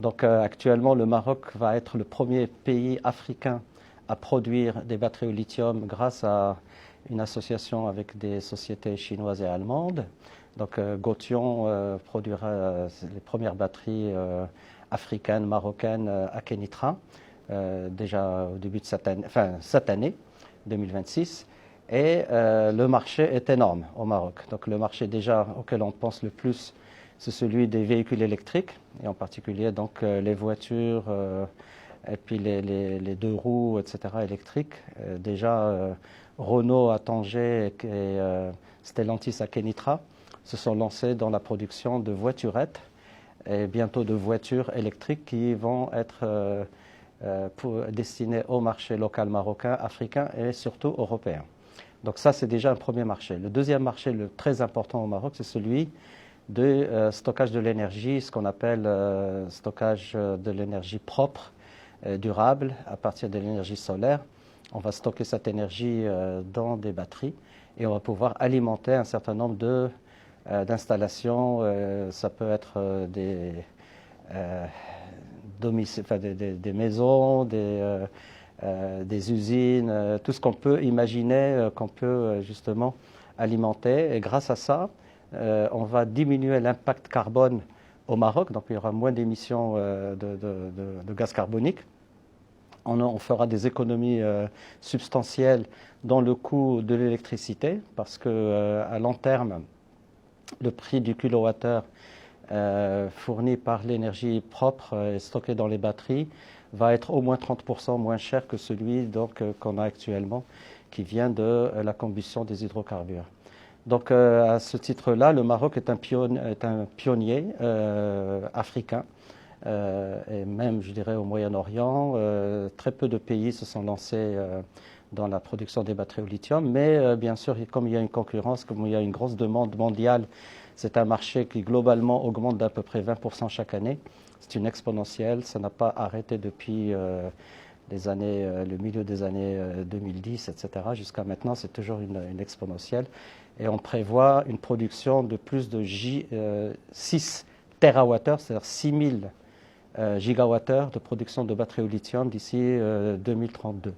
Donc actuellement, le Maroc va être le premier pays africain à produire des batteries au lithium grâce à une association avec des sociétés chinoises et allemandes. Donc Gotion produira les premières batteries africaines, marocaines à Kenitra, déjà au début de cette année 2026. Et le marché est énorme au Maroc. Donc le marché déjà auquel on pense le plus, c'est celui des véhicules électriques, et en particulier donc les voitures et puis les deux roues, etc. électriques. Déjà, Renault à Tanger et Stellantis à Kenitra se sont lancés dans la production de voiturettes et bientôt de voitures électriques qui vont être destinées au marché local marocain, africain et surtout européen. Donc ça, c'est déjà un premier marché. Le deuxième marché, le très important au Maroc, c'est celui de stockage de l'énergie, ce qu'on appelle stockage de l'énergie propre, durable, à partir de l'énergie solaire. On va stocker cette énergie dans des batteries et on va pouvoir alimenter un certain nombre d'installations. Ça peut être des maisons, des usines, tout ce qu'on peut imaginer, qu'on peut justement alimenter. Et grâce à ça, on va diminuer l'impact carbone au Maroc, donc il y aura moins d'émissions de gaz carbonique. On fera des économies substantielles dans le coût de l'électricité parce qu'à long terme, le prix du kilowattheure fourni par l'énergie propre et stockée dans les batteries va être au moins 30% moins cher que celui qu'on a actuellement qui vient de la combustion des hydrocarbures. Donc à ce titre-là, le Maroc est un pionnier africain et même, je dirais, au Moyen-Orient. Très peu de pays se sont lancés dans la production des batteries au lithium, mais bien sûr, comme il y a une concurrence, comme il y a une grosse demande mondiale, c'est un marché qui globalement augmente d'à peu près 20% chaque année. C'est une exponentielle, ça n'a pas arrêté depuis le milieu des années 2010, etc. Jusqu'à maintenant, c'est toujours une exponentielle. Et on prévoit une production de plus de 6 TWh, c'est-à-dire 6000 gigawattheures de production de batteries au lithium d'ici 2032.